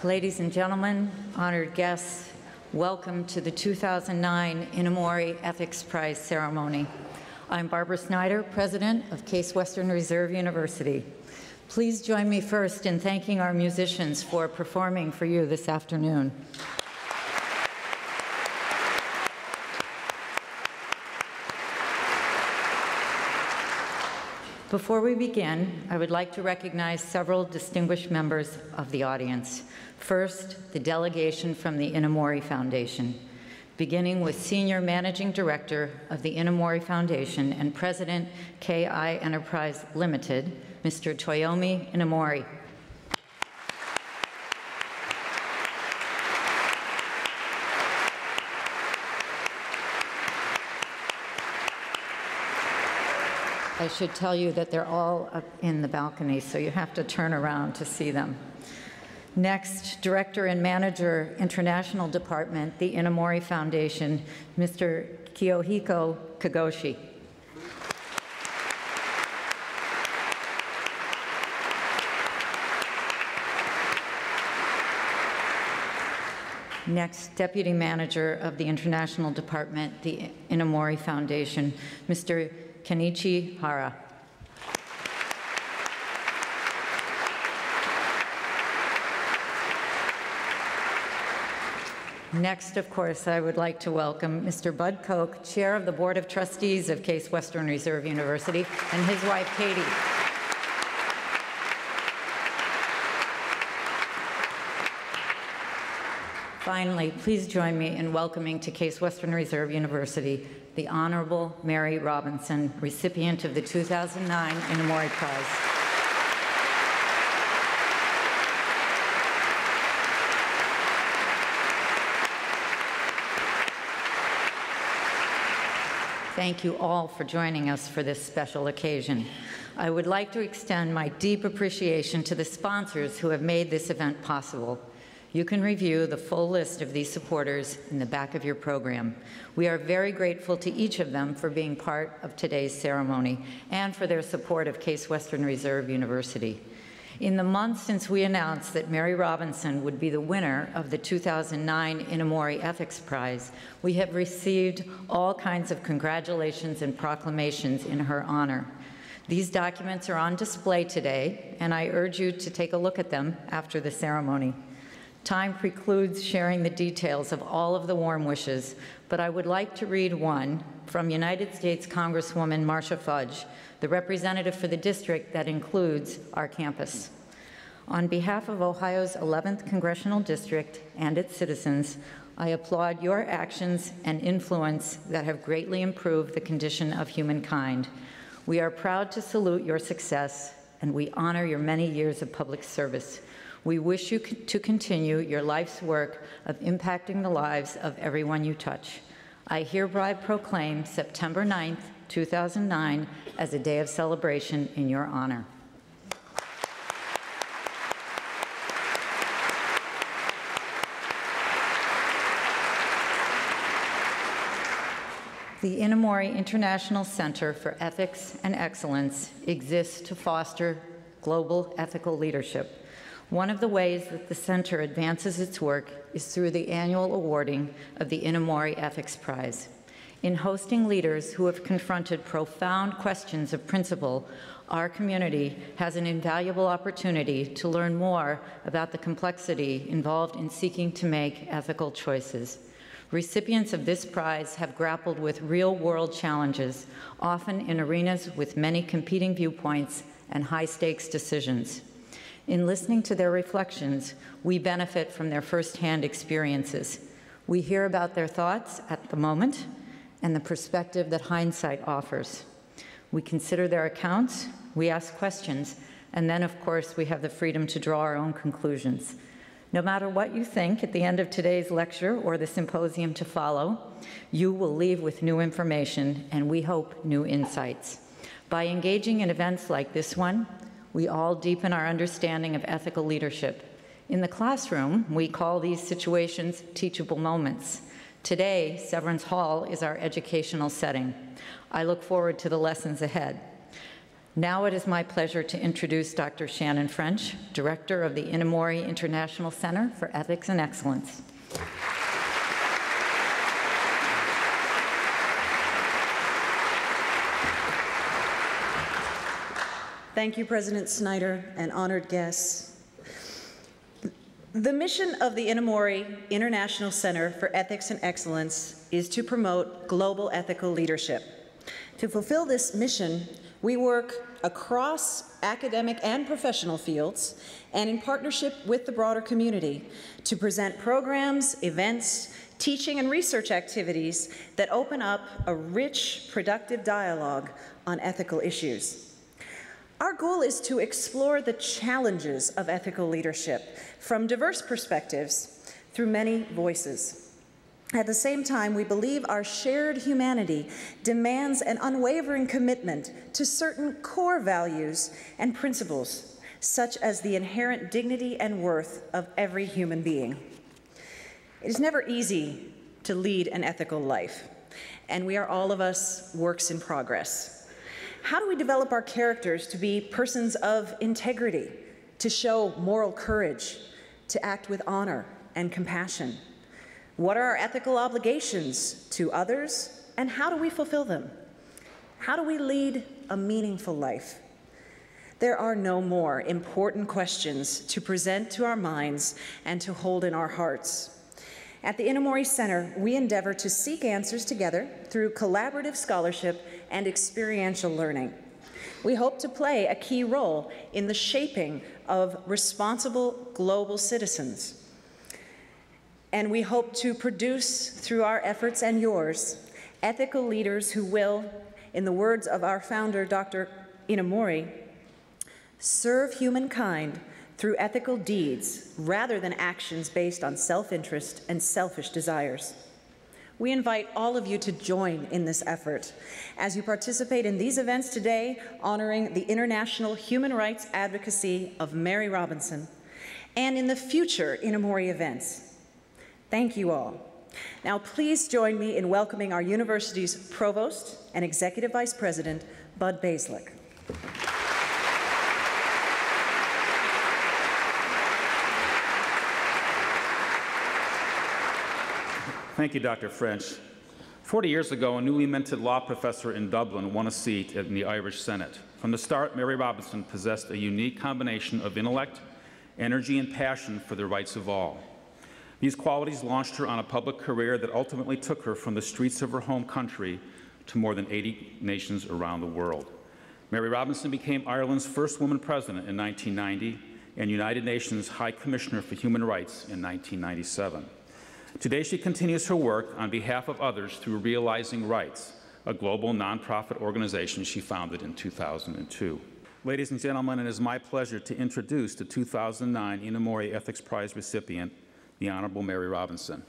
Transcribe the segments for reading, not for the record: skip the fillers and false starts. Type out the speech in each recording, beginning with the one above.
Ladies and gentlemen, honored guests, welcome to the 2009 Inamori Ethics Prize ceremony. I'm Barbara Snyder, President of Case Western Reserve University. Please join me first in thanking our musicians for performing for you this afternoon. Before we begin, I would like to recognize several distinguished members of the audience. First, the delegation from the Inamori Foundation, beginning with Senior Managing Director of the Inamori Foundation and President, KI Enterprise Limited, Mr. Toyomi Inamori. I should tell you that they're all up in the balcony, so you have to turn around to see them. Next, Director and Manager, International Department, the Inamori Foundation, Mr. Kiyohiko Kagoshi. Next, Deputy Manager of the International Department, the Inamori Foundation, Mr. Kenichi Hara. Next, of course, I would like to welcome Mr. Bud Koch, Chair of the Board of Trustees of Case Western Reserve University, and his wife, Katie. Finally, please join me in welcoming to Case Western Reserve University the Honorable Mary Robinson, recipient of the 2009 Inamori Prize. Thank you all for joining us for this special occasion. I would like to extend my deep appreciation to the sponsors who have made this event possible. You can review the full list of these supporters in the back of your program. We are very grateful to each of them for being part of today's ceremony and for their support of Case Western Reserve University. In the months since we announced that Mary Robinson would be the winner of the 2009 Inamori Ethics Prize, we have received all kinds of congratulations and proclamations in her honor. These documents are on display today, and I urge you to take a look at them after the ceremony. Time precludes sharing the details of all of the warm wishes, but I would like to read one from United States Congresswoman Marcia Fudge, the representative for the district that includes our campus. On behalf of Ohio's 11th Congressional District and its citizens, I applaud your actions and influence that have greatly improved the condition of humankind. We are proud to salute your success, and we honor your many years of public service. We wish you to continue your life's work of impacting the lives of everyone you touch. I hereby proclaim September 9th, 2009 as a day of celebration in your honor. The Inamori International Center for Ethics and Excellence exists to foster global ethical leadership. One of the ways that the center advances its work is through the annual awarding of the Inamori Ethics Prize. In hosting leaders who have confronted profound questions of principle, our community has an invaluable opportunity to learn more about the complexity involved in seeking to make ethical choices. Recipients of this prize have grappled with real-world challenges, often in arenas with many competing viewpoints and high-stakes decisions. In listening to their reflections, we benefit from their firsthand experiences. We hear about their thoughts at the moment and the perspective that hindsight offers. We consider their accounts, we ask questions, and then, of course, we have the freedom to draw our own conclusions. No matter what you think at the end of today's lecture or the symposium to follow, you will leave with new information and, we hope, new insights. By engaging in events like this one, we all deepen our understanding of ethical leadership. In the classroom, we call these situations teachable moments. Today, Severance Hall is our educational setting. I look forward to the lessons ahead. Now it is my pleasure to introduce Dr. Shannon French, Director of the Inamori International Center for Ethics and Excellence. Thank you, President Snyder and honored guests. The mission of the Inamori International Center for Ethics and Excellence is to promote global ethical leadership. To fulfill this mission, we work across academic and professional fields and in partnership with the broader community to present programs, events, teaching and research activities that open up a rich, productive dialogue on ethical issues. Our goal is to explore the challenges of ethical leadership from diverse perspectives through many voices. At the same time, we believe our shared humanity demands an unwavering commitment to certain core values and principles, such as the inherent dignity and worth of every human being. It is never easy to lead an ethical life, and we are all of us works in progress. How do we develop our characters to be persons of integrity, to show moral courage, to act with honor and compassion? What are our ethical obligations to others, and how do we fulfill them? How do we lead a meaningful life? There are no more important questions to present to our minds and to hold in our hearts. At the Inamori Center, we endeavor to seek answers together through collaborative scholarship and experiential learning. We hope to play a key role in the shaping of responsible global citizens. And we hope to produce, through our efforts and yours, ethical leaders who will, in the words of our founder, Dr. Inamori, serve humankind through ethical deeds rather than actions based on self-interest and selfish desires. We invite all of you to join in this effort as you participate in these events today honoring the international human rights advocacy of Mary Robinson and in the future Inamori events. Thank you all. Now please join me in welcoming our university's Provost and Executive Vice President, Bud Baislick. Thank you, Dr. French. 40 years ago, a newly minted law professor in Dublin won a seat in the Irish Senate. From the start, Mary Robinson possessed a unique combination of intellect, energy, and passion for the rights of all. These qualities launched her on a public career that ultimately took her from the streets of her home country to more than 80 nations around the world. Mary Robinson became Ireland's first woman president in 1990 and United Nations High Commissioner for Human Rights in 1997. Today, she continues her work on behalf of others through Realizing Rights, a global nonprofit organization she founded in 2002. Ladies and gentlemen, it is my pleasure to introduce the 2009 Inamori Ethics Prize recipient, the Honorable Mary Robinson.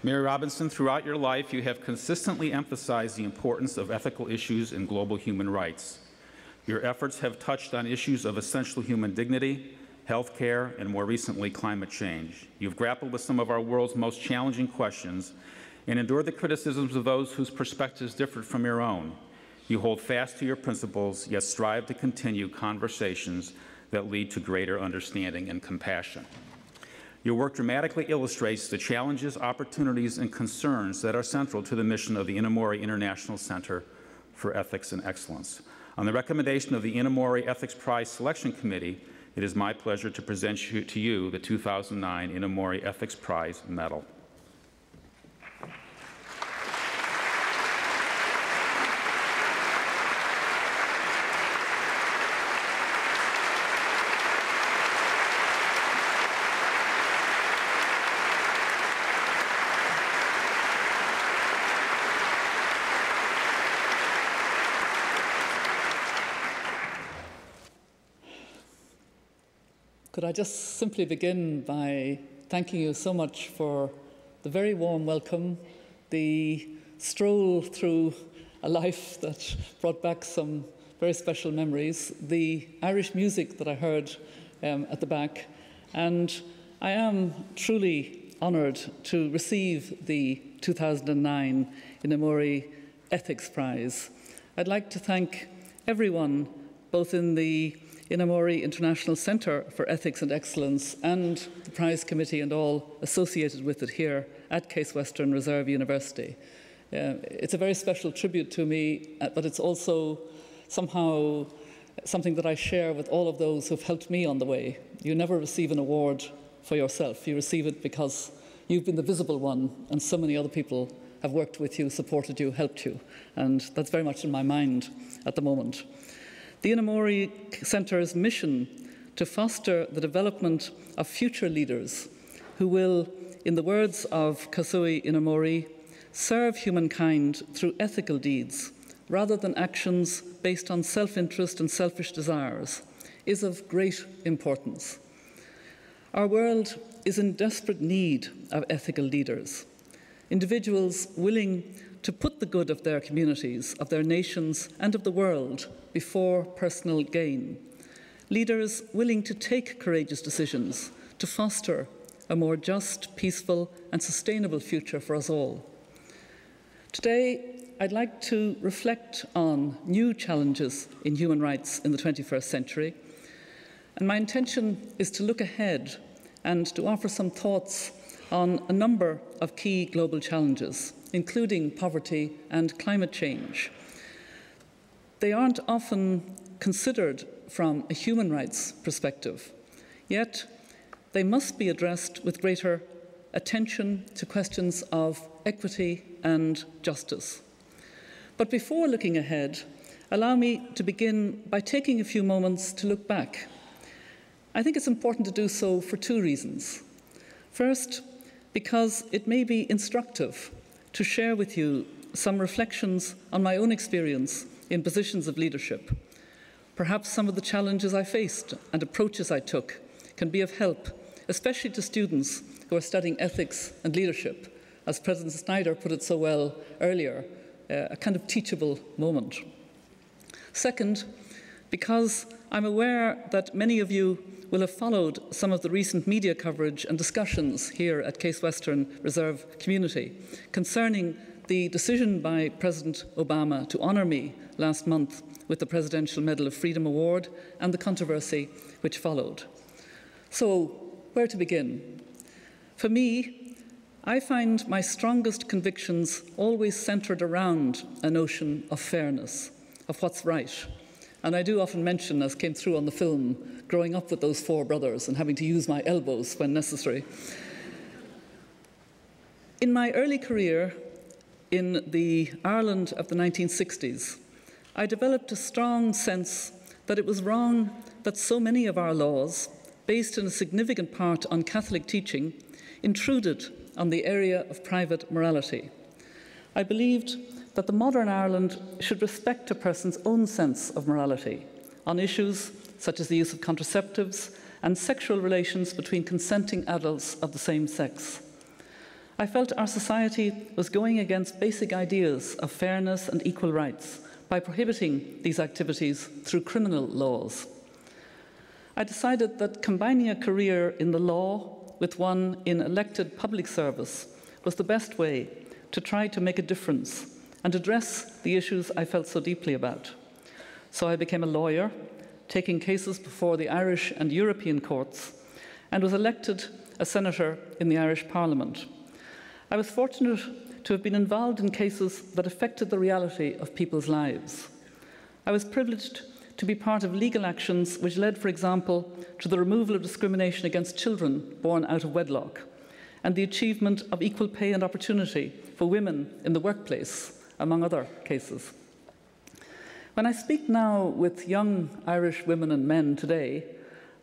Mary Robinson, throughout your life, you have consistently emphasized the importance of ethical issues in global human rights. Your efforts have touched on issues of essential human dignity, health care, and more recently, climate change. You've grappled with some of our world's most challenging questions and endured the criticisms of those whose perspectives differed from your own. You hold fast to your principles, yet strive to continue conversations that lead to greater understanding and compassion. Your work dramatically illustrates the challenges, opportunities, and concerns that are central to the mission of the Inamori International Center for Ethics and Excellence. On the recommendation of the Inamori Ethics Prize Selection Committee, it is my pleasure to present to you the 2009 Inamori Ethics Prize Medal. Could I just simply begin by thanking you so much for the very warm welcome, the stroll through a life that brought back some very special memories, the Irish music that I heard at the back, and I am truly honoured to receive the 2009 Inamori Ethics Prize. I'd like to thank everyone, both in the Inamori International Center for Ethics and Excellence and the Prize Committee and all associated with it here at Case Western Reserve University. It's a very special tribute to me, but it's also somehow something that I share with all of those who've helped me on the way. You never receive an award for yourself. You receive it because you've been the visible one, and so many other people have worked with you, supported you, helped you. And that's very much in my mind at the moment. The Inamori Centre's mission to foster the development of future leaders who will, in the words of Kasui Inamori, serve humankind through ethical deeds rather than actions based on self-interest and selfish desires, is of great importance. Our world is in desperate need of ethical leaders, individuals willing to put the good of their communities, of their nations, and of the world before personal gain. Leaders willing to take courageous decisions to foster a more just, peaceful, and sustainable future for us all. Today, I'd like to reflect on new challenges in human rights in the 21st century, and my intention is to look ahead and to offer some thoughts on a number of key global challenges, including poverty and climate change. They aren't often considered from a human rights perspective, yet they must be addressed with greater attention to questions of equity and justice. But before looking ahead, allow me to begin by taking a few moments to look back. I think it's important to do so for two reasons. First, because it may be instructive to share with you some reflections on my own experience in positions of leadership. Perhaps some of the challenges I faced and approaches I took can be of help, especially to students who are studying ethics and leadership. As President Snyder put it so well earlier, a kind of teachable moment. Second, because I'm aware that many of you will have followed some of the recent media coverage and discussions here at Case Western Reserve Community concerning the decision by President Obama to honour me last month with the Presidential Medal of Freedom Award and the controversy which followed. So, where to begin? For me, I find my strongest convictions always centred around a notion of fairness, of what's right. And I do often mention, as came through on the film, growing up with those four brothers and having to use my elbows when necessary. In my early career in the Ireland of the 1960s, I developed a strong sense that it was wrong that so many of our laws, based in a significant part on Catholic teaching, intruded on the area of private morality. I believed that the modern Ireland should respect a person's own sense of morality on issues such as the use of contraceptives and sexual relations between consenting adults of the same sex. I felt our society was going against basic ideas of fairness and equal rights by prohibiting these activities through criminal laws. I decided that combining a career in the law with one in elected public service was the best way to try to make a difference and address the issues I felt so deeply about. So I became a lawyer, taking cases before the Irish and European courts, and was elected a senator in the Irish Parliament. I was fortunate to have been involved in cases that affected the reality of people's lives. I was privileged to be part of legal actions which led, for example, to the removal of discrimination against children born out of wedlock and the achievement of equal pay and opportunity for women in the workplace, among other cases. When I speak now with young Irish women and men today,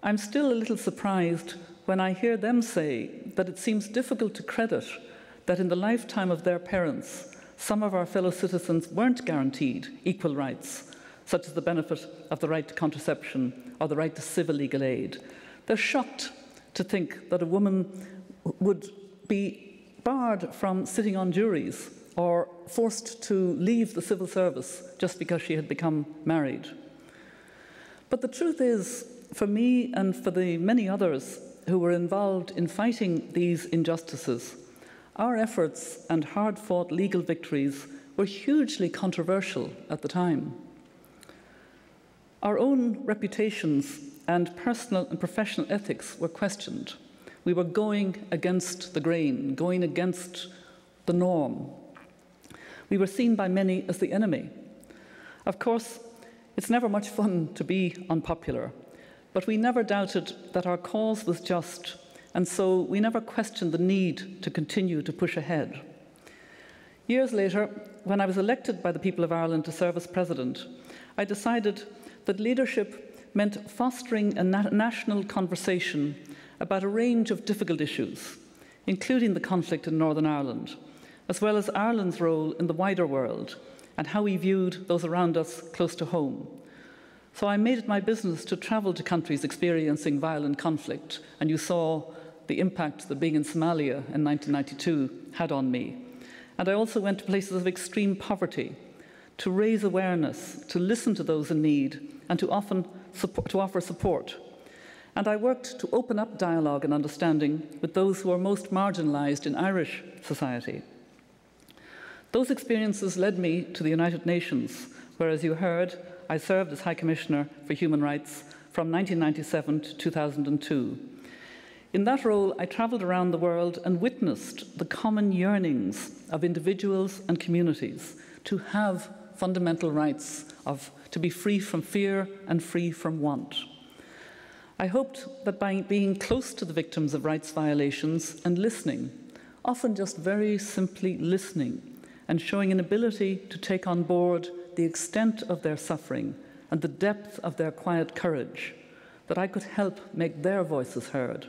I'm still a little surprised when I hear them say that it seems difficult to credit that in the lifetime of their parents, some of our fellow citizens weren't guaranteed equal rights, such as the benefit of the right to contraception or the right to civil legal aid. They're shocked to think that a woman would be barred from sitting on juries or forced to leave the civil service just because she had become married. But the truth is, for me and for the many others who were involved in fighting these injustices, our efforts and hard-fought legal victories were hugely controversial at the time. Our own reputations and personal and professional ethics were questioned. We were going against the grain, going against the norm. We were seen by many as the enemy. Of course, it's never much fun to be unpopular, but we never doubted that our cause was just, and so we never questioned the need to continue to push ahead. Years later, when I was elected by the people of Ireland to serve as president, I decided that leadership meant fostering a national conversation about a range of difficult issues, including the conflict in Northern Ireland, as well as Ireland's role in the wider world and how we viewed those around us close to home. So I made it my business to travel to countries experiencing violent conflict, and you saw the impact that being in Somalia in 1992 had on me. And I also went to places of extreme poverty to raise awareness, to listen to those in need, and to offer support. And I worked to open up dialogue and understanding with those who are most marginalised in Irish society. Those experiences led me to the United Nations, where, as you heard, I served as High Commissioner for Human Rights from 1997 to 2002. In that role, I travelled around the world and witnessed the common yearnings of individuals and communities to have fundamental rights, to be free from fear and free from want. I hoped that by being close to the victims of rights violations and listening, often just very simply listening, and showing an ability to take on board the extent of their suffering and the depth of their quiet courage, that I could help make their voices heard.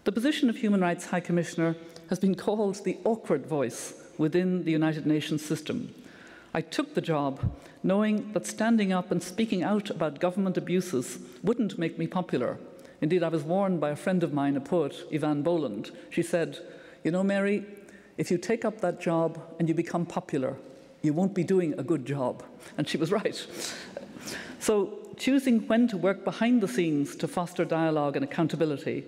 The position of Human Rights High Commissioner has been called the awkward voice within the United Nations system. I took the job knowing that standing up and speaking out about government abuses wouldn't make me popular. Indeed, I was warned by a friend of mine, a poet, Yvonne Boland. She said, "You know, Mary, if you take up that job and you become popular, you won't be doing a good job." And she was right. So choosing when to work behind the scenes to foster dialogue and accountability,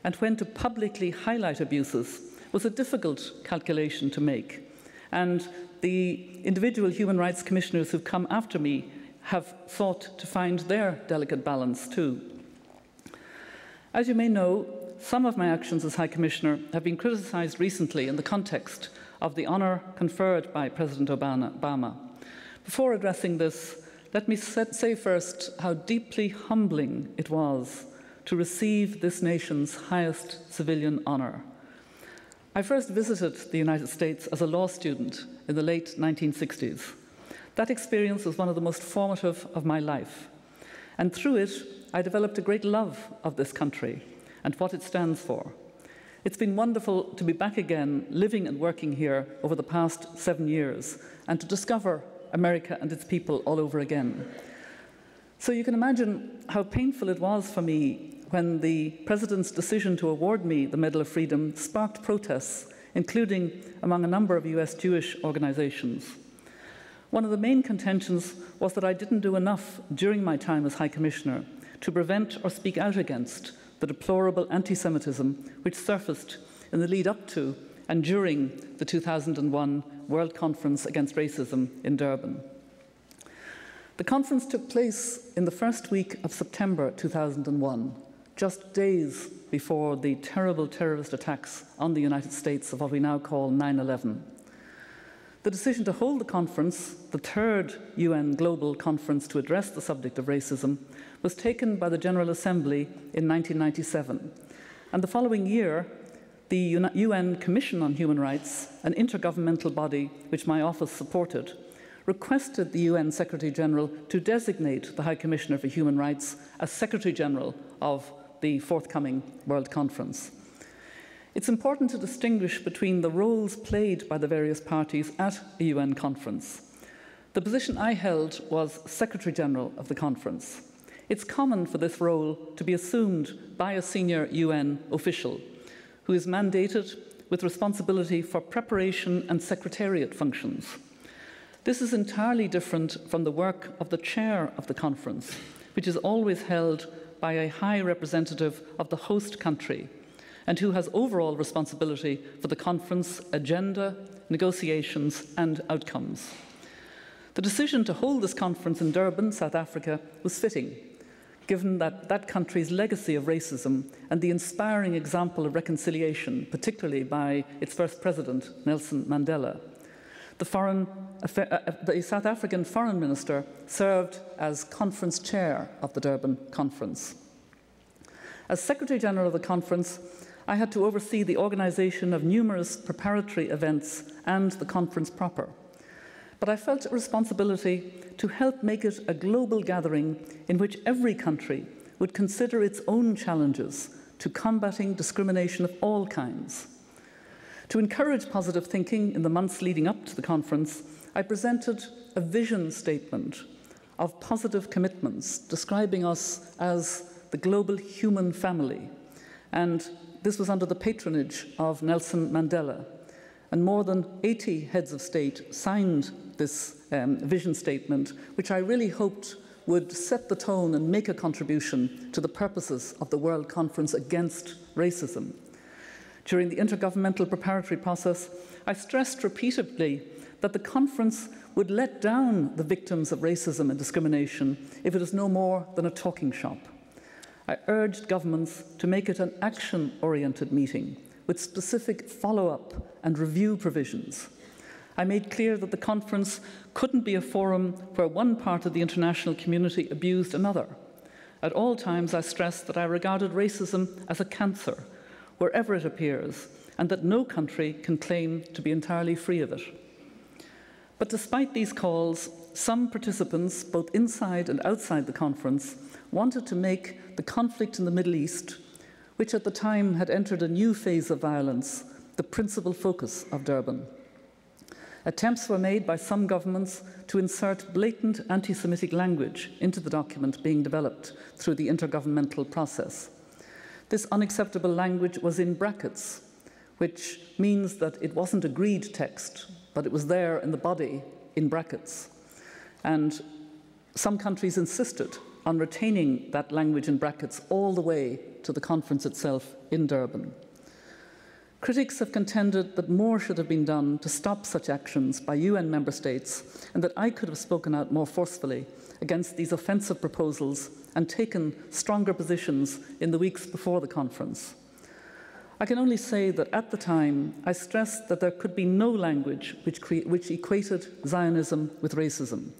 and when to publicly highlight abuses, was a difficult calculation to make. And the individual human rights commissioners who've come after me have sought to find their delicate balance too. As you may know, some of my actions as High Commissioner have been criticised recently in the context of the honour conferred by President Obama. Before addressing this, let me say first how deeply humbling it was to receive this nation's highest civilian honour. I first visited the United States as a law student in the late 1960s. That experience was one of the most formative of my life. And through it, I developed a great love of this country and what it stands for. It's been wonderful to be back again, living and working here over the past 7 years, and to discover America and its people all over again. So you can imagine how painful it was for me when the President's decision to award me the Medal of Freedom sparked protests, including among a number of US Jewish organizations. One of the main contentions was that I didn't do enough during my time as High Commissioner to prevent or speak out against the deplorable anti-Semitism which surfaced in the lead up to and during the 2001 World Conference Against Racism in Durban. The conference took place in the first week of September 2001, just days before the terrible terrorist attacks on the United States of what we now call 9/11. The decision to hold the conference, the third UN Global Conference to address the subject of racism, was taken by the General Assembly in 1997. And the following year, the UN Commission on Human Rights, an intergovernmental body which my office supported, requested the UN Secretary General to designate the High Commissioner for Human Rights as Secretary General of the forthcoming World Conference. It's important to distinguish between the roles played by the various parties at a UN conference. The position I held was Secretary General of the conference. It's common for this role to be assumed by a senior UN official who is mandated with responsibility for preparation and secretariat functions. This is entirely different from the work of the chair of the conference, which is always held by a high representative of the host country and who has overall responsibility for the conference agenda, negotiations and outcomes. The decision to hold this conference in Durban, South Africa, was fitting, given that country's legacy of racism and the inspiring example of reconciliation, particularly by its first president, Nelson Mandela. The South African foreign minister served as conference chair of the Durban conference. As Secretary General of the conference, I had to oversee the organisation of numerous preparatory events and the conference proper. But I felt a responsibility to help make it a global gathering in which every country would consider its own challenges to combating discrimination of all kinds. To encourage positive thinking in the months leading up to the conference, I presented a vision statement of positive commitments describing us as the global human family. And this was under the patronage of Nelson Mandela. And more than 80 heads of state signed this vision statement, which I really hoped would set the tone and make a contribution to the purposes of the World Conference Against Racism. During the intergovernmental preparatory process, I stressed repeatedly that the conference would let down the victims of racism and discrimination if it is no more than a talking shop. I urged governments to make it an action-oriented meeting with specific follow-up and review provisions. I made clear that the conference couldn't be a forum where one part of the international community abused another. At all times, I stressed that I regarded racism as a cancer, wherever it appears, and that no country can claim to be entirely free of it. But despite these calls, some participants, both inside and outside the conference, wanted to make the conflict in the Middle East, which at the time had entered a new phase of violence, the principal focus of Durban. Attempts were made by some governments to insert blatant anti-Semitic language into the document being developed through the intergovernmental process. This unacceptable language was in brackets, which means that it wasn't agreed text, but it was there in the body in brackets. And some countries insisted on retaining that language in brackets all the way to the conference itself in Durban. Critics have contended that more should have been done to stop such actions by UN member states, and that I could have spoken out more forcefully against these offensive proposals and taken stronger positions in the weeks before the conference. I can only say that at the time, I stressed that there could be no language which equated Zionism with racism.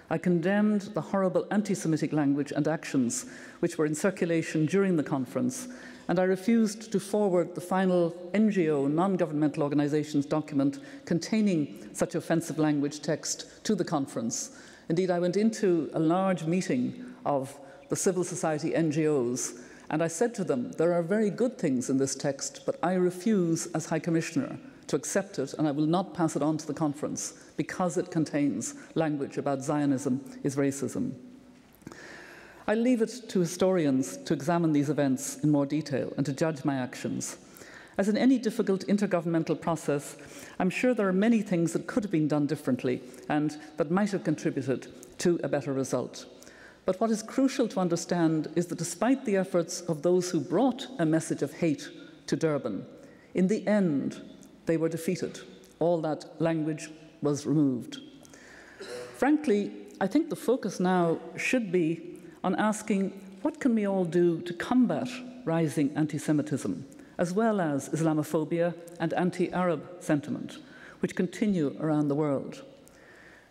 I condemned the horrible anti-Semitic language and actions which were in circulation during the conference, and I refused to forward the final NGO, non-governmental organisations document containing such offensive language text to the conference. Indeed, I went into a large meeting of the civil society NGOs, and I said to them, there are very good things in this text, but I refuse, as High Commissioner, to accept it, and I will not pass it on to the conference because it contains language about Zionism is racism. I leave it to historians to examine these events in more detail and to judge my actions. As in any difficult intergovernmental process, I'm sure there are many things that could have been done differently and that might have contributed to a better result. But what is crucial to understand is that despite the efforts of those who brought a message of hate to Durban, in the end, they were defeated. All that language was removed. Frankly, I think the focus now should be on asking what can we all do to combat rising anti-Semitism, as well as Islamophobia and anti-Arab sentiment, which continue around the world.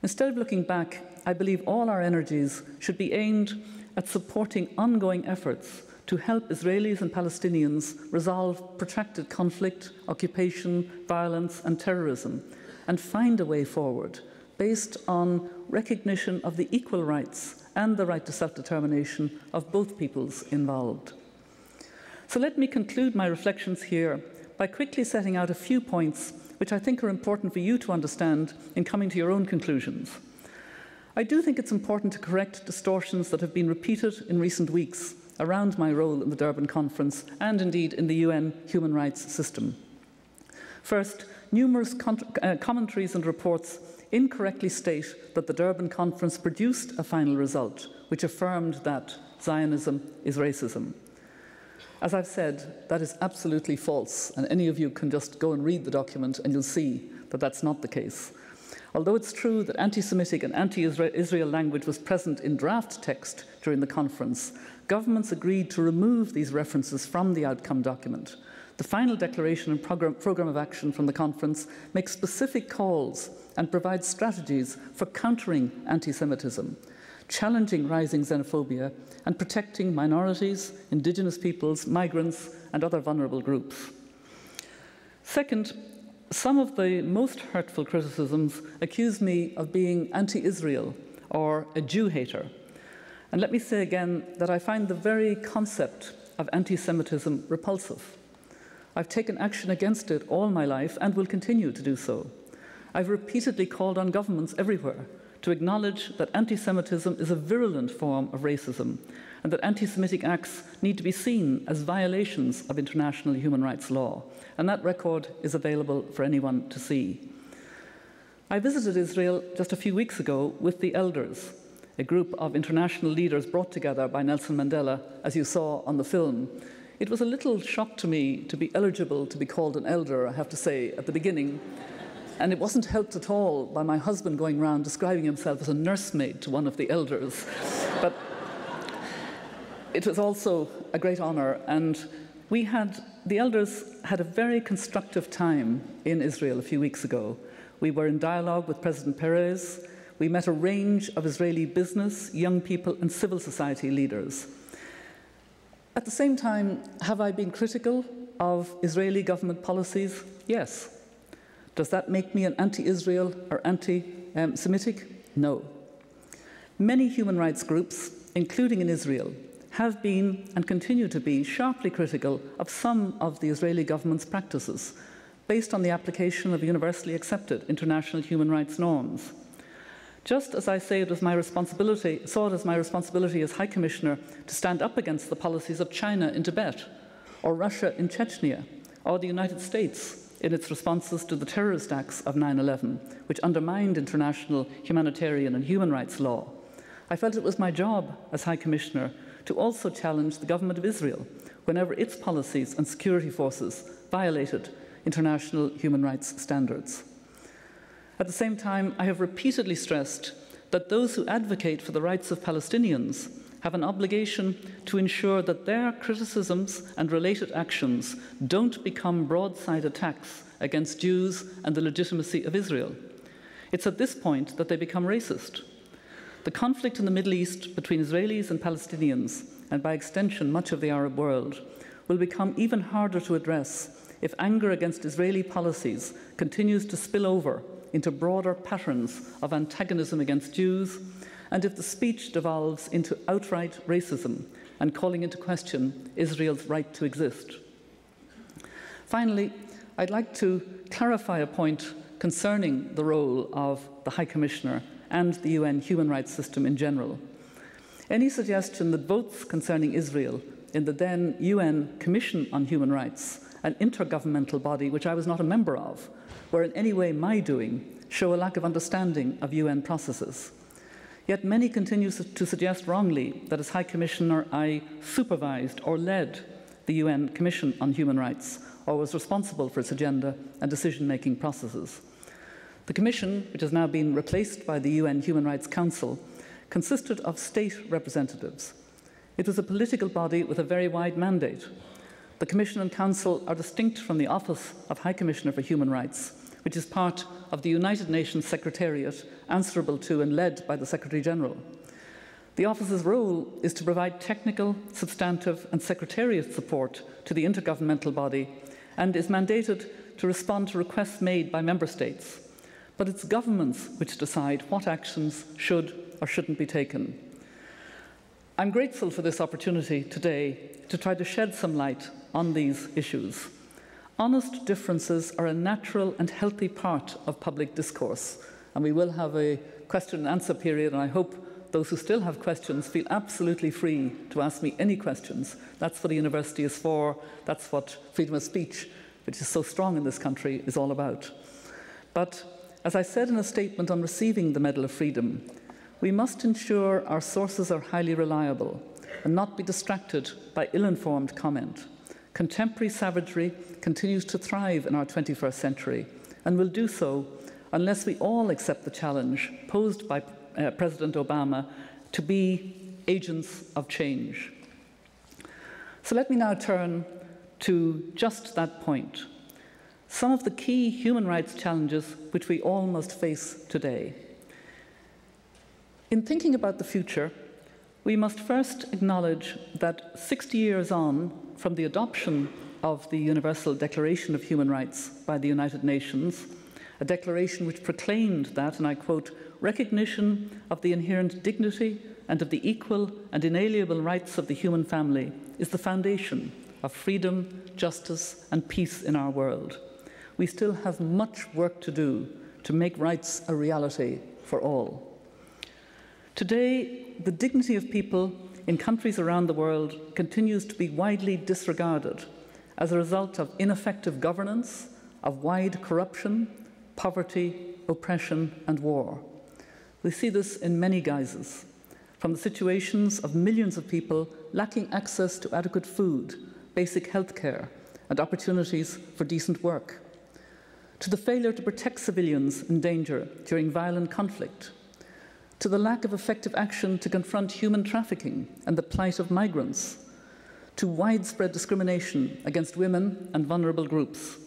Instead of looking back, I believe all our energies should be aimed at supporting ongoing efforts to help Israelis and Palestinians resolve protracted conflict, occupation, violence and terrorism, and find a way forward based on recognition of the equal rights and the right to self-determination of both peoples involved. So let me conclude my reflections here by quickly setting out a few points which I think are important for you to understand in coming to your own conclusions. I do think it's important to correct distortions that have been repeated in recent weeks around my role in the Durban Conference and indeed in the UN human rights system. First, numerous commentaries and reports incorrectly state that the Durban Conference produced a final result which affirmed that Zionism is racism. As I've said, that is absolutely false, and any of you can just go and read the document and you'll see that that's not the case. Although it's true that anti-Semitic and anti-Israel language was present in draft text during the conference, governments agreed to remove these references from the outcome document. The final declaration and programme of action from the conference makes specific calls and provides strategies for countering anti-Semitism, challenging rising xenophobia, and protecting minorities, indigenous peoples, migrants, and other vulnerable groups. Second, some of the most hurtful criticisms accuse me of being anti-Israel or a Jew hater. And let me say again that I find the very concept of anti-Semitism repulsive. I've taken action against it all my life and will continue to do so. I've repeatedly called on governments everywhere to acknowledge that anti-Semitism is a virulent form of racism and that anti-Semitic acts need to be seen as violations of international human rights law. And that record is available for anyone to see. I visited Israel just a few weeks ago with the Elders, a group of international leaders brought together by Nelson Mandela, as you saw on the film. It was a little shock to me to be eligible to be called an elder, I have to say, at the beginning. And it wasn't helped at all by my husband going around describing himself as a nursemaid to one of the elders. But it was also a great honour, and the elders had a very constructive time in Israel a few weeks ago. We were in dialogue with President Peres. We met a range of Israeli business, young people, and civil society leaders. At the same time, have I been critical of Israeli government policies? Yes. Does that make me an anti-Israel or anti-Semitic? No. Many human rights groups, including in Israel, have been and continue to be sharply critical of some of the Israeli government's practices, based on the application of universally accepted international human rights norms. Just as I saw it as my responsibility as High Commissioner to stand up against the policies of China in Tibet, or Russia in Chechnya, or the United States in its responses to the terrorist acts of 9/11, which undermined international humanitarian and human rights law, I felt it was my job as High Commissioner to also challenge the government of Israel whenever its policies and security forces violated international human rights standards. At the same time, I have repeatedly stressed that those who advocate for the rights of Palestinians have an obligation to ensure that their criticisms and related actions don't become broadside attacks against Jews and the legitimacy of Israel. It's at this point that they become racist. The conflict in the Middle East between Israelis and Palestinians, and by extension much of the Arab world, will become even harder to address if anger against Israeli policies continues to spill over into broader patterns of antagonism against Jews, and if the speech devolves into outright racism and calling into question Israel's right to exist. Finally, I'd like to clarify a point concerning the role of the High Commissioner and the UN human rights system in general. Any suggestion that votes concerning Israel in the then UN Commission on Human Rights, an intergovernmental body which I was not a member of, were in any way my doing, show a lack of understanding of UN processes. Yet many continue to suggest wrongly that as High Commissioner I supervised or led the UN Commission on Human Rights, or was responsible for its agenda and decision-making processes. The Commission, which has now been replaced by the UN Human Rights Council, consisted of state representatives. It was a political body with a very wide mandate. The Commission and Council are distinct from the Office of High Commissioner for Human Rights, which is part of the United Nations Secretariat, answerable to and led by the Secretary-General. The Office's role is to provide technical, substantive and secretariat support to the intergovernmental body and is mandated to respond to requests made by Member States. But it's governments which decide what actions should or shouldn't be taken. I'm grateful for this opportunity today to try to shed some light on these issues. Honest differences are a natural and healthy part of public discourse, And we will have a question and answer period, and I hope those who still have questions feel absolutely free to ask me any questions. That's what the university is for. That's what freedom of speech, which is so strong in this country, is all about. But as I said in a statement on receiving the Medal of Freedom, we must ensure our sources are highly reliable and not be distracted by ill-informed comment. Contemporary savagery continues to thrive in our 21st century and will do so unless we all accept the challenge posed by President Obama to be agents of change. So let me now turn to just that point. Some of the key human rights challenges which we all must face today. In thinking about the future, we must first acknowledge that 60 years on from the adoption of the Universal Declaration of Human Rights by the United Nations, a declaration which proclaimed that, and I quote, "Recognition of the inherent dignity and of the equal and inalienable rights of the human family is the foundation of freedom, justice, and peace in our world." We still have much work to do to make rights a reality for all. Today, the dignity of people in countries around the world continues to be widely disregarded as a result of ineffective governance, of wide corruption, poverty, oppression, and war. We see this in many guises, from the situations of millions of people lacking access to adequate food, basic health care, and opportunities for decent work, to the failure to protect civilians in danger during violent conflict, to the lack of effective action to confront human trafficking and the plight of migrants, to widespread discrimination against women and vulnerable groups.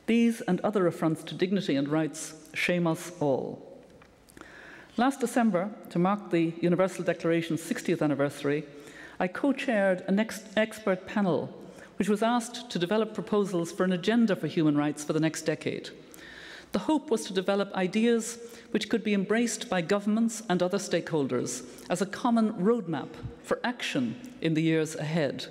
These and other affronts to dignity and rights shame us all. Last December, to mark the Universal Declaration's 60th anniversary, I co-chaired an expert panel which was asked to develop proposals for an agenda for human rights for the next decade. The hope was to develop ideas which could be embraced by governments and other stakeholders as a common roadmap for action in the years ahead.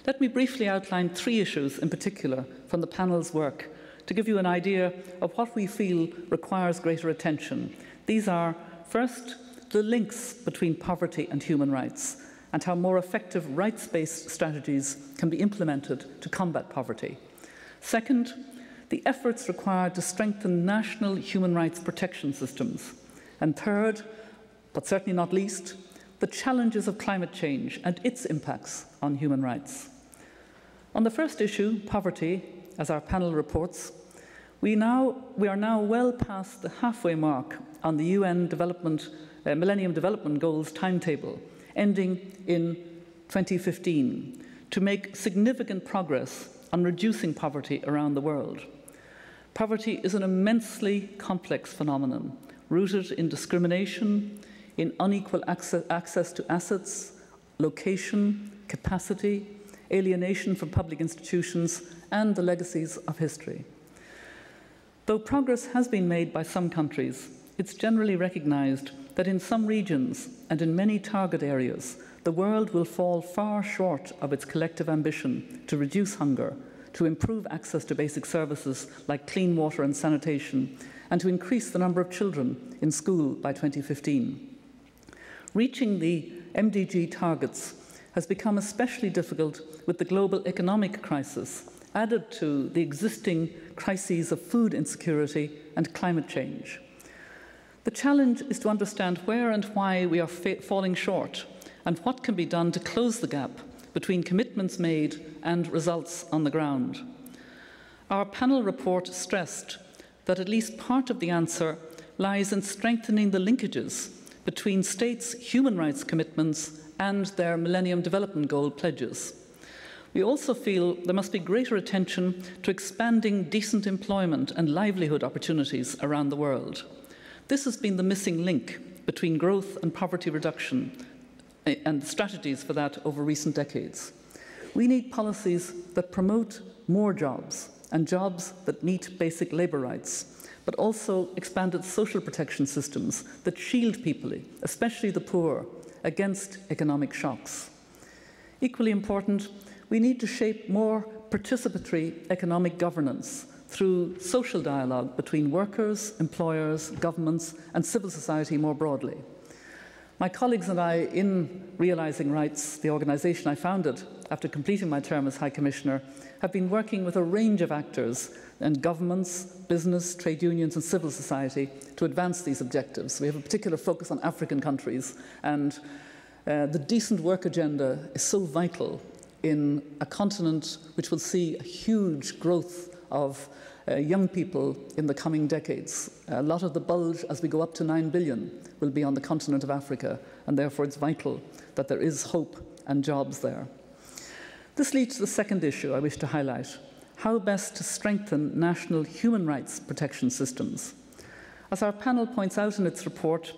Let me briefly outline 3 issues in particular from the panel's work to give you an idea of what we feel requires greater attention. These are, first, the links between poverty and human rights, and how more effective rights-based strategies can be implemented to combat poverty. Second, the efforts required to strengthen national human rights protection systems. And third, but certainly not least, the challenges of climate change and its impacts on human rights. On the first issue, poverty, as our panel reports, we are now well past the halfway mark on the UN Millennium Development Goals timetable, ending in 2015, to make significant progress on reducing poverty around the world. Poverty is an immensely complex phenomenon, rooted in discrimination, in unequal access to assets, location, capacity, alienation from public institutions, and the legacies of history. Though progress has been made by some countries, it's generally recognized that in some regions and in many target areas, the world will fall far short of its collective ambition to reduce hunger, to improve access to basic services like clean water and sanitation, and to increase the number of children in school by 2015. Reaching the MDG targets has become especially difficult with the global economic crisis, added to the existing crises of food insecurity and climate change. The challenge is to understand where and why we are falling short, and what can be done to close the gap between commitments made and results on the ground. Our panel report stressed that at least part of the answer lies in strengthening the linkages between states' human rights commitments and their Millennium Development Goal pledges. We also feel there must be greater attention to expanding decent employment and livelihood opportunities around the world. This has been the missing link between growth and poverty reduction, and strategies for that over recent decades. We need policies that promote more jobs and jobs that meet basic labour rights, but also expanded social protection systems that shield people, especially the poor, against economic shocks. Equally important, we need to shape more participatory economic governance through social dialogue between workers, employers, governments, and civil society more broadly. My colleagues and I, in Realising Rights, the organisation I founded after completing my term as High Commissioner, have been working with a range of actors and governments, business, trade unions and civil society to advance these objectives. We have a particular focus on African countries, and the decent work agenda is so vital in a continent which will see a huge growth of young people in the coming decades. A lot of the bulge, as we go up to 9 billion, will be on the continent of Africa, and therefore it's vital that there is hope and jobs there. This leads to the second issue I wish to highlight: how best to strengthen national human rights protection systems. As our panel points out in its report,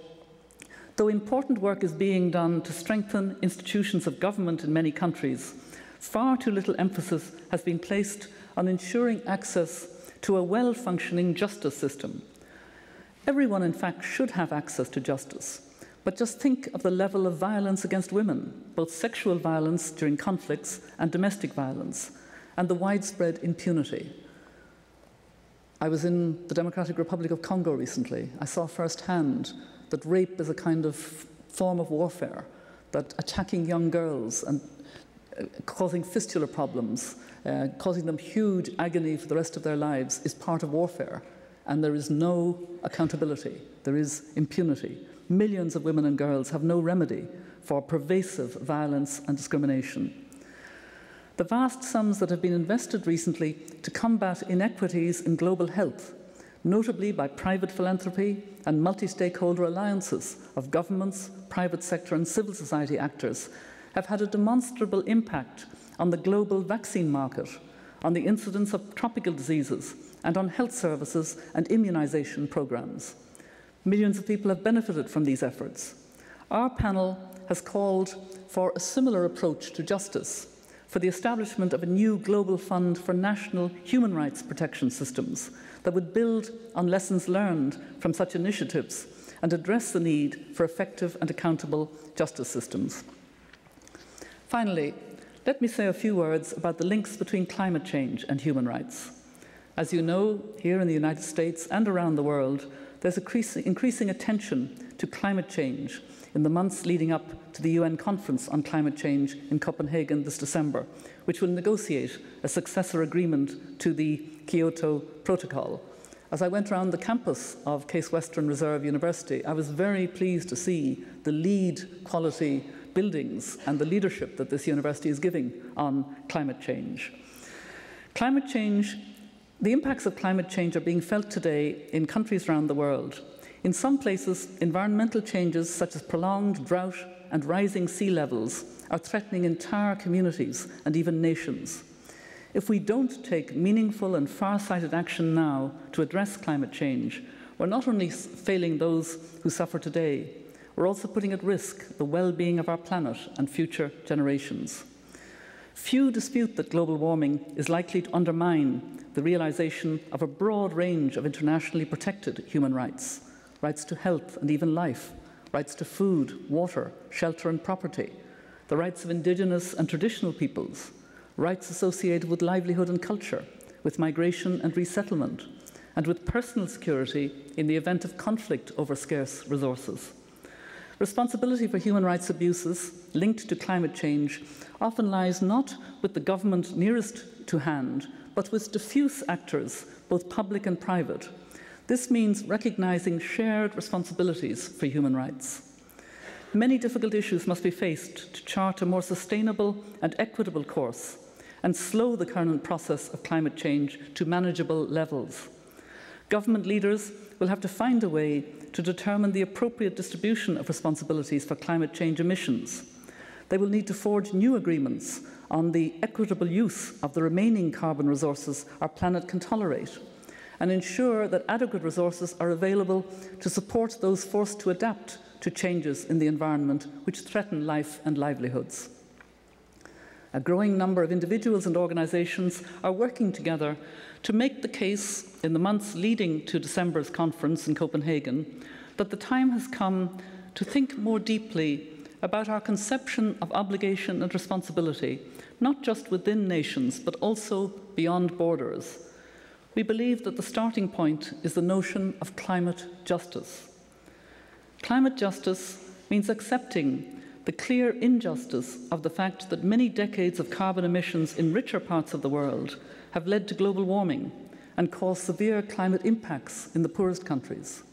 though important work is being done to strengthen institutions of government in many countries, far too little emphasis has been placed on ensuring access to a well-functioning justice system. Everyone, in fact, should have access to justice, but just think of the level of violence against women, both sexual violence during conflicts and domestic violence, and the widespread impunity. I was in the Democratic Republic of Congo recently. I saw firsthand that rape is a kind of form of warfare, that attacking young girls and causing fistula problems, causing them huge agony for the rest of their lives is part of warfare, and there is no accountability. There is impunity. Millions of women and girls have no remedy for pervasive violence and discrimination. The vast sums that have been invested recently to combat inequities in global health, notably by private philanthropy and multi-stakeholder alliances of governments, private sector and civil society actors, have had a demonstrable impact on the global vaccine market, on the incidence of tropical diseases, and on health services and immunisation programmes. Millions of people have benefited from these efforts. Our panel has called for a similar approach to justice, for the establishment of a new global fund for national human rights protection systems that would build on lessons learned from such initiatives and address the need for effective and accountable justice systems. Finally, let me say a few words about the links between climate change and human rights. As you know, here in the United States and around the world, there's increasing attention to climate change in the months leading up to the UN Conference on Climate Change in Copenhagen this December, which will negotiate a successor agreement to the Kyoto Protocol. As I went around the campus of Case Western Reserve University, I was very pleased to see the LEED quality buildings and the leadership that this university is giving on climate change. The impacts of climate change are being felt today in countries around the world. In some places, environmental changes such as prolonged drought and rising sea levels are threatening entire communities and even nations. If we don't take meaningful and far-sighted action now to address climate change, we're not only failing those who suffer today, we're also putting at risk the well-being of our planet and future generations. Few dispute that global warming is likely to undermine the realisation of a broad range of internationally protected human rights: rights to health and even life, rights to food, water, shelter and property, the rights of indigenous and traditional peoples, rights associated with livelihood and culture, with migration and resettlement, and with personal security in the event of conflict over scarce resources. Responsibility for human rights abuses linked to climate change often lies not with the government nearest to hand, but with diffuse actors, both public and private. This means recognising shared responsibilities for human rights. Many difficult issues must be faced to chart a more sustainable and equitable course and slow the current process of climate change to manageable levels. Government leaders will have to find a way to determine the appropriate distribution of responsibilities for climate change emissions. They will need to forge new agreements on the equitable use of the remaining carbon resources our planet can tolerate, and ensure that adequate resources are available to support those forced to adapt to changes in the environment which threaten life and livelihoods. A growing number of individuals and organisations are working together to make the case in the months leading to December's conference in Copenhagen that the time has come to think more deeply about our conception of obligation and responsibility, not just within nations, but also beyond borders. we believe that the starting point is the notion of climate justice. Climate justice means accepting the clear injustice of the fact that many decades of carbon emissions in richer parts of the world have led to global warming and caused severe climate impacts in the poorest countries.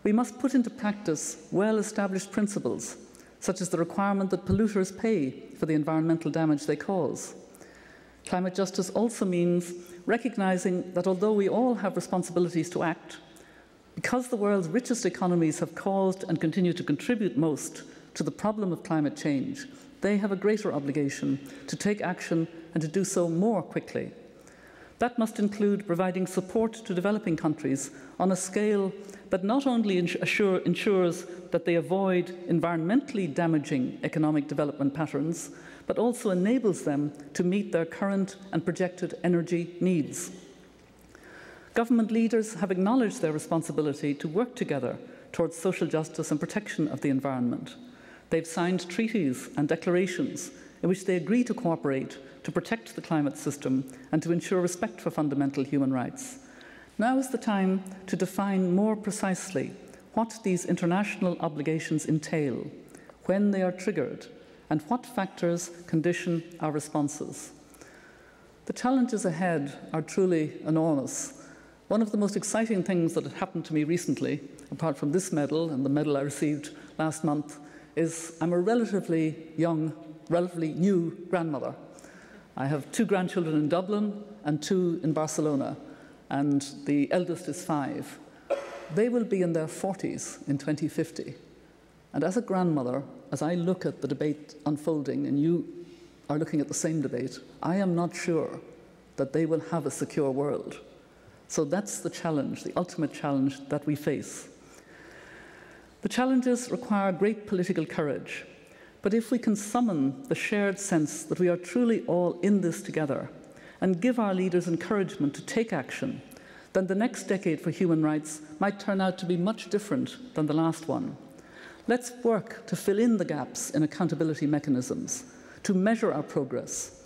We must put into practice well-established principles, such as the requirement that polluters pay for the environmental damage they cause. Climate justice also means recognizing that although we all have responsibilities to act, because the world's richest economies have caused and continue to contribute most to the problem of climate change, they have a greater obligation to take action and to do so more quickly. That must include providing support to developing countries on a scale that not only ensures that they avoid environmentally damaging economic development patterns, but also enables them to meet their current and projected energy needs. Government leaders have acknowledged their responsibility to work together towards social justice and protection of the environment. They've signed treaties and declarations in which they agree to cooperate to protect the climate system and to ensure respect for fundamental human rights. Now is the time to define more precisely what these international obligations entail, when they are triggered, and what factors condition our responses. The challenges ahead are truly enormous. One of the most exciting things that had happened to me recently, apart from this medal and the medal I received last month, is I'm a relatively new grandmother. I have 2 grandchildren in Dublin and 2 in Barcelona, and the eldest is 5. They will be in their 40s in 2050. And as a grandmother, as I look at the debate unfolding, and you are looking at the same debate, I am not sure that they will have a secure world. So that's the challenge, the ultimate challenge that we face. The challenges require great political courage, but if we can summon the shared sense that we are truly all in this together and give our leaders encouragement to take action, then the next decade for human rights might turn out to be much different than the last one. Let's work to fill in the gaps in accountability mechanisms, to measure our progress.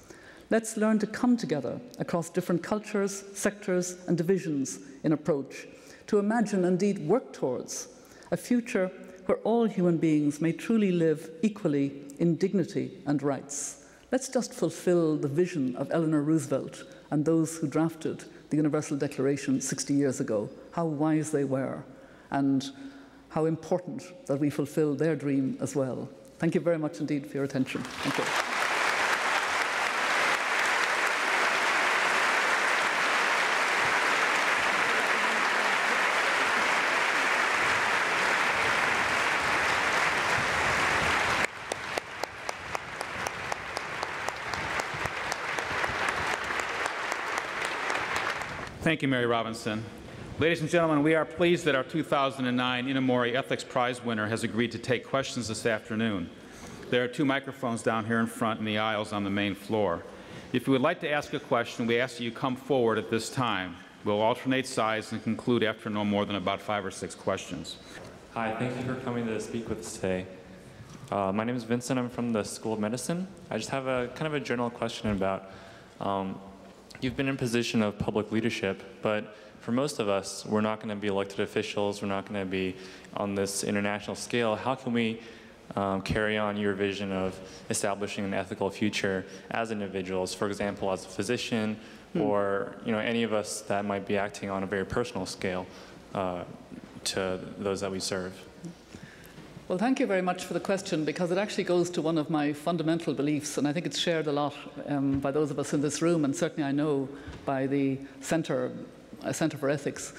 Let's learn to come together across different cultures, sectors, and divisions in approach, to imagine, indeed work towards, a future where all human beings may truly live equally in dignity and rights. Let's just fulfill the vision of Eleanor Roosevelt and those who drafted the Universal Declaration 60 years ago, how wise they were, and how important that we fulfill their dream as well. Thank you very much indeed for your attention. Thank you. Thank you, Mary Robinson. Ladies and gentlemen, we are pleased that our 2009 Inamori Ethics Prize winner has agreed to take questions this afternoon. There are 2 microphones down here in front in the aisles on the main floor. If you would like to ask a question, we ask that you come forward at this time. We'll alternate sides and conclude after no more than about 5 or 6 questions. Hi, thank you for coming to speak with us today. My name is Vincent. I'm from the School of Medicine. I just have a kind of a general question about you've been in a position of public leadership, but for most of us, we're not going to be elected officials. We're not going to be on this international scale. How can we carry on your vision of establishing an ethical future as individuals, for example, as a physician, or any of us that might be acting on a very personal scale to those that we serve? Well, thank you very much for the question, because it actually goes to one of my fundamental beliefs, and I think it's shared a lot by those of us in this room, and certainly I know by the Center for Ethics.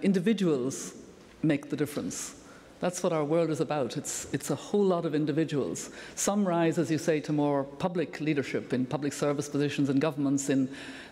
Individuals make the difference. That's what our world is about. It's a whole lot of individuals. Some rise, as you say, to more public leadership in public service positions in governments,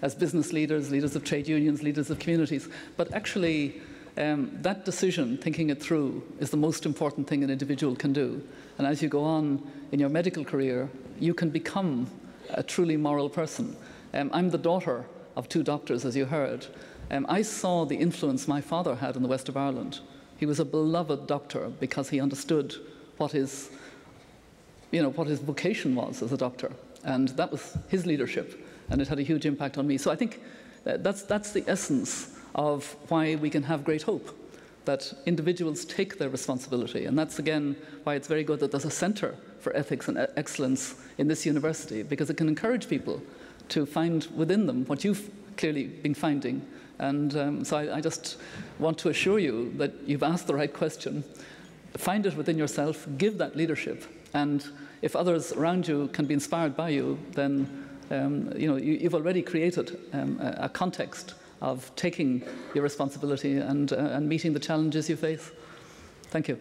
as business leaders, leaders of trade unions, leaders of communities. But actually, that decision, thinking it through, is the most important thing an individual can do. And as you go on in your medical career, you can become a truly moral person. I'm the daughter of 2 doctors, as you heard. I saw the influence my father had in the west of Ireland. He was a beloved doctor because he understood what his vocation was as a doctor. And that was his leadership, and it had a huge impact on me. So I think That's the essence of why we can have great hope, that individuals take their responsibility. And that's, again, why it's very good that there's a centre for ethics and excellence in this university, because it can encourage people to find within them what you've clearly been finding. And so I just want to assure you that you've asked the right question. Find it within yourself, give that leadership, and if others around you can be inspired by you, then you've already created a context of taking your responsibility and meeting the challenges you face. Thank you.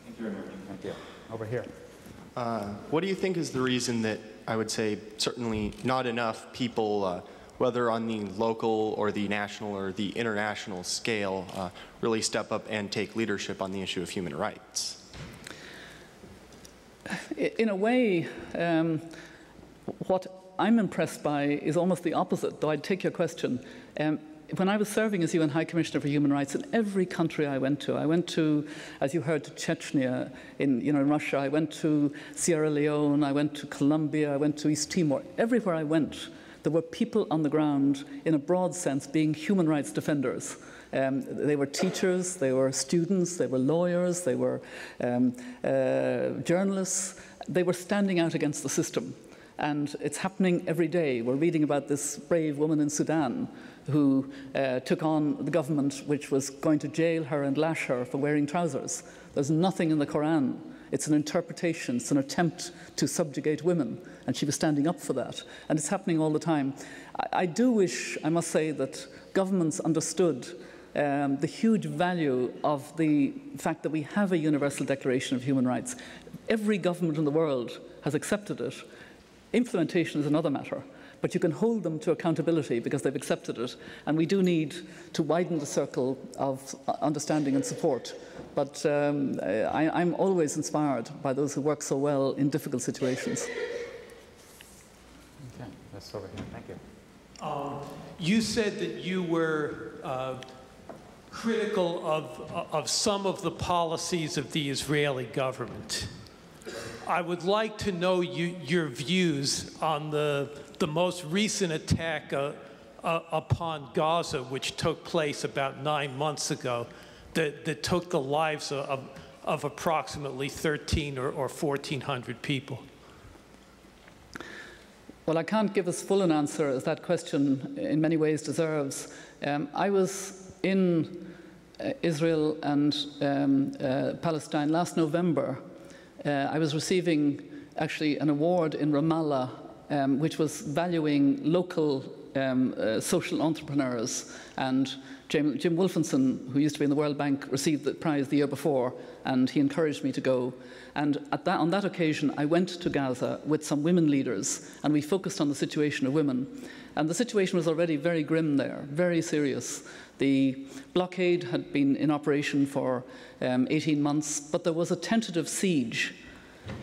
Thank you very much. Thank you. Over here. What do you think is the reason that, I would say, certainly not enough people, whether on the local or the national or the international scale, really step up and take leadership on the issue of human rights? In a way, what I'm impressed by is almost the opposite, though I'd take your question. When I was serving as UN High Commissioner for Human Rights, in every country I went to, as you heard, to Chechnya in Russia, I went to Sierra Leone, I went to Colombia, I went to East Timor. Everywhere I went, there were people on the ground, in a broad sense, being human rights defenders. They were teachers, they were students, they were lawyers, they were journalists. They were standing out against the system. And it's happening every day. We're reading about this brave woman in Sudan who took on the government which was going to jail her and lash her for wearing trousers. There's nothing in the Quran. It's an interpretation. It's an attempt to subjugate women. And she was standing up for that. And it's happening all the time. I do wish, I must say, that governments understood the huge value of the fact that we have a Universal Declaration of Human Rights. Every government in the world has accepted it. Implementation is another matter, but you can hold them to accountability because they've accepted it, and we do need to widen the circle of understanding and support. But I'm always inspired by those who work so well in difficult situations. Okay, that's over here. Thank you. You said that you were critical of some of the policies of the Israeli government. I would like to know your views on the most recent attack upon Gaza, which took place about 9 months ago, that took the lives of approximately 13 or 1,400 people. Well, I can't give as full an answer as that question in many ways deserves. I was in Israel and Palestine last November. I was receiving actually an award in Ramallah, which was valuing local social entrepreneurs. And Jim Wolfenson, who used to be in the World Bank, received the prize the year before, and he encouraged me to go. And on that occasion, I went to Gaza with some women leaders, and we focused on the situation of women. And the situation was already very grim there, very serious. The blockade had been in operation for 18 months, but there was a tentative siege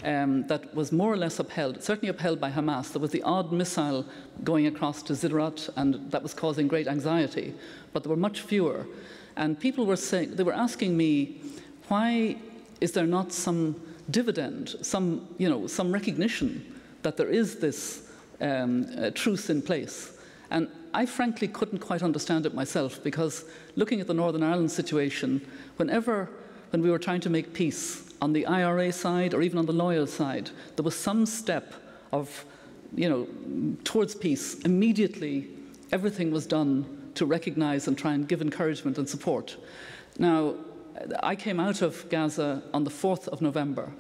that was more or less upheld, certainly upheld by Hamas. There was the odd missile going across to Zidarat, and that was causing great anxiety, but there were much fewer. And people were saying, they were asking me, why is there not some dividend, some recognition that there is this truce in place? And I frankly couldn't quite understand it myself, because looking at the Northern Ireland situation, when we were trying to make peace on the IRA side or even on the loyal side, there was some step of, towards peace. Immediately, everything was done to recognize and try and give encouragement and support. Now, I came out of Gaza on the 4th of November,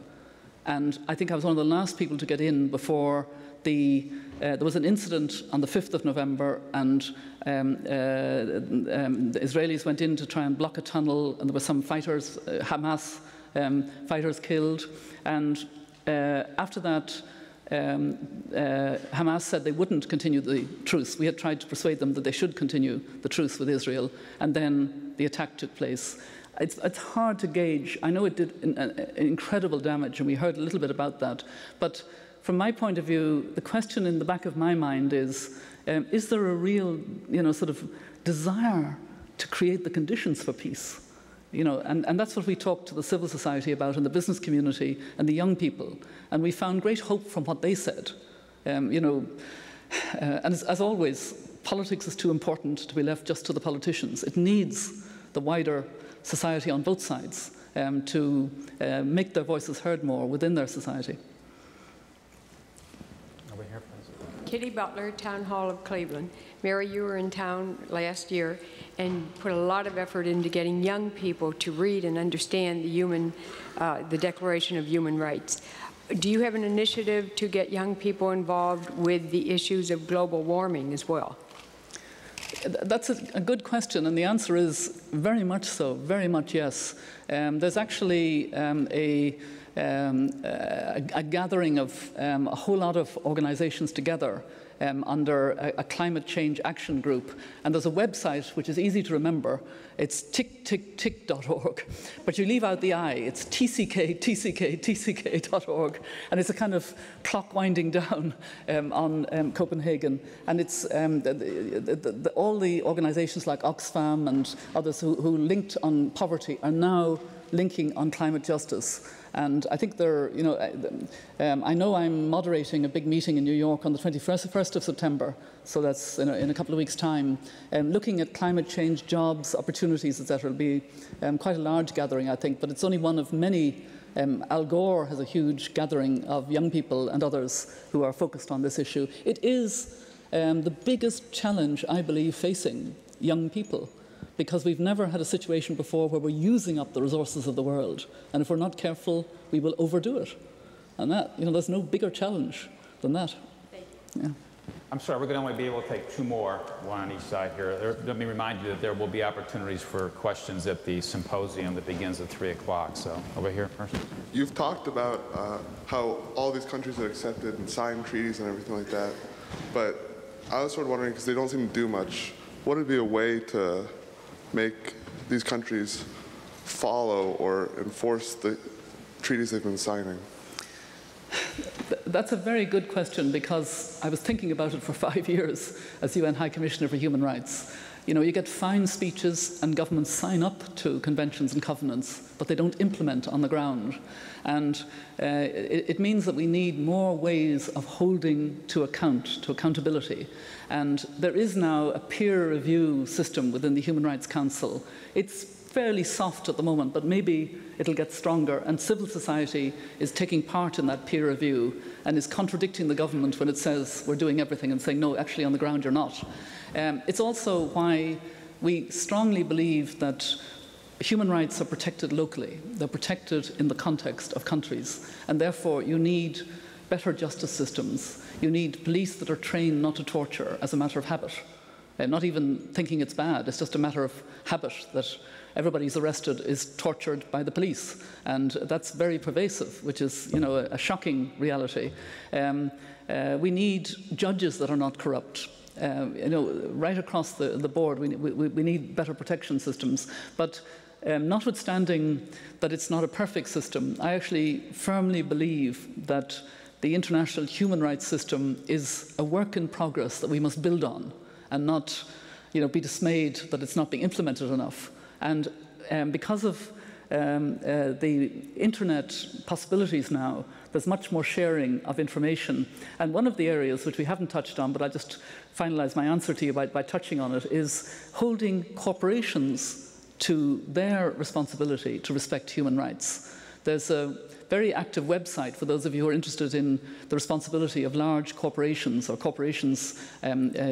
and I think I was one of the last people to get in before there was an incident on the 5th of November, and the Israelis went in to try and block a tunnel, and there were some fighters, Hamas fighters killed. And after that, Hamas said they wouldn't continue the truce. We had tried to persuade them that they should continue the truce with Israel, and then the attack took place. It's hard to gauge. I know it did incredible damage, and we heard a little bit about that, but from my point of view, the question in the back of my mind is there a real, sort of desire to create the conditions for peace? And that's what we talked to the civil society about, and the business community and the young people. And we found great hope from what they said. And as always, politics is too important to be left just to the politicians. It needs the wider society on both sides to make their voices heard more within their society. Over here, please. Kitty Butler, Town Hall of Cleveland. Mary, you were in town last year and put a lot of effort into getting young people to read and understand the Declaration of Human Rights. Do you have an initiative to get young people involved with the issues of global warming as well? That's a good question, and the answer is very much so, very much yes. There's actually a gathering of a whole lot of organizations together under a climate change action group. And there's a website which is easy to remember. It's tick.org. But you leave out the I. It's tck.org. And it's a kind of clock winding down on Copenhagen. And it's all the organizations like Oxfam and others who linked on poverty are now linking on climate justice. And I think they're, I know I'm moderating a big meeting in New York on the 21st of September, so that's in a couple of weeks' time, looking at climate change, jobs, opportunities, etc. It'll be quite a large gathering, I think, but it's only one of many. Al Gore has a huge gathering of young people and others who are focused on this issue. It is the biggest challenge, I believe, facing young people, because we've never had a situation before where we're using up the resources of the world. And if we're not careful, we will overdo it. And that, there's no bigger challenge than that. Thank you. Yeah. I'm sorry, we're going to only be able to take two more, one on each side here. Let me remind you that there will be opportunities for questions at the symposium that begins at 3 o'clock. So over here first. You've talked about how all these countries have accepted and signed treaties and everything like that. But I was sort of wondering, because they don't seem to do much, what would be a way to make these countries follow or enforce the treaties they've been signing? That's a very good question, because I was thinking about it for 5 years as UN High Commissioner for Human Rights. You get fine speeches and governments sign up to conventions and covenants, but they don't implement on the ground. And it means that we need more ways of holding to accountability. And there is now a peer review system within the Human Rights Council. It's fairly soft at the moment, but maybe it'll get stronger. And civil society is taking part in that peer review and is contradicting the government when it says we're doing everything and saying, no, actually on the ground you're not. It's also why we strongly believe that human rights are protected locally. They're protected in the context of countries. And therefore you need better justice systems. You need police that are trained not to torture as a matter of habit. Not even thinking it's bad, it's just a matter of habit that everybody who's arrested is tortured by the police. And that's very pervasive, which is, a shocking reality. We need judges that are not corrupt. Right across the board, we need better protection systems. But notwithstanding that it's not a perfect system, I actually firmly believe that the international human rights system is a work in progress that we must build on, and not, be dismayed that it's not being implemented enough. And because of the internet possibilities now, there's much more sharing of information. And one of the areas which we haven't touched on, but I'll just finalize my answer to you by touching on it, is holding corporations to their responsibility to respect human rights. There's a very active website for those of you who are interested in the responsibility of large corporations, or corporations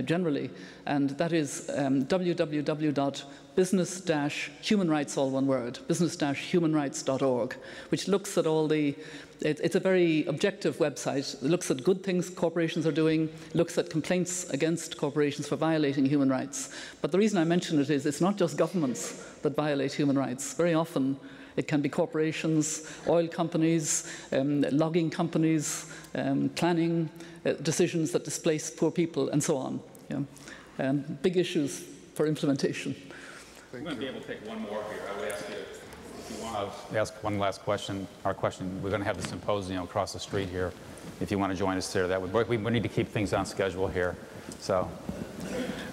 generally, and that is www.business-humanrights, all one word, business-humanrights.org, which looks at all the, it's a very objective website. It looks at good things corporations are doing, looks at complaints against corporations for violating human rights. But the reason I mention it is it's not just governments that violate human rights. Very often it can be corporations, oil companies, logging companies, planning decisions that displace poor people, and so on. Big issues for implementation. We're going to be able to take one more here. I would ask you, if you want to ask one last question, we're going to have the symposium across the street here. If you want to join us there, that would work. We need to keep things on schedule here. So,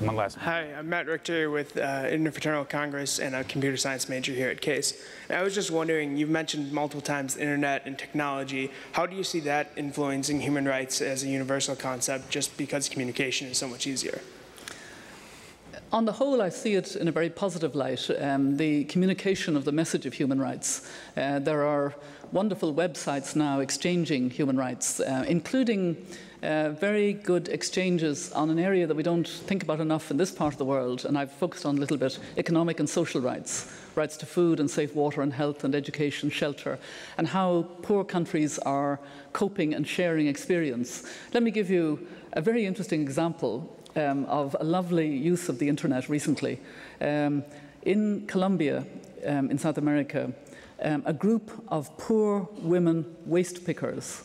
one last. Hi, I'm Matt Richter with Interfraternal Congress and a computer science major here at Case. And I was just wondering, you've mentioned multiple times internet and technology. How do you see that influencing human rights as a universal concept, just because communication is so much easier? On the whole, I see it in a very positive light, the communication of the message of human rights. There are wonderful websites now exchanging human rights, including very good exchanges on an area that we don't think about enough in this part of the world, and I've focused on a little bit, economic and social rights, rights to food and safe water and health and education, shelter, and how poor countries are coping and sharing experience. Let me give you a very interesting example of a lovely use of the internet recently. In Colombia, in South America, a group of poor women waste pickers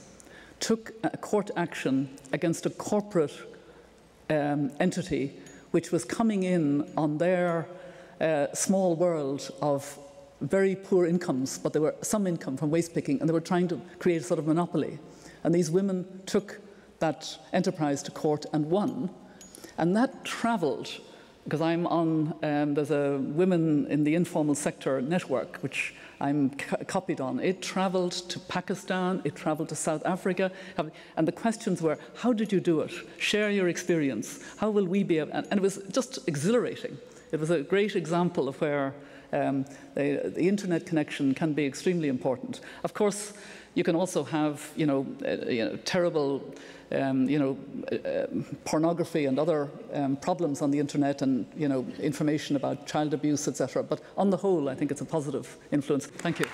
took a court action against a corporate entity which was coming in on their small world of very poor incomes, but there were some income from waste picking, and they were trying to create a sort of monopoly. And these women took that enterprise to court and won. And that travelled, because I'm on, there's a Women in the Informal Sector network, which I'm copied on. It travelled to Pakistan, it travelled to South Africa, and the questions were, how did you do it? Share your experience. How will we be able, and it was just exhilarating. It was a great example of where the internet connection can be extremely important. Of course, you can also have, terrible, pornography and other problems on the internet, and information about child abuse, etc. But on the whole, I think it's a positive influence. Thank you.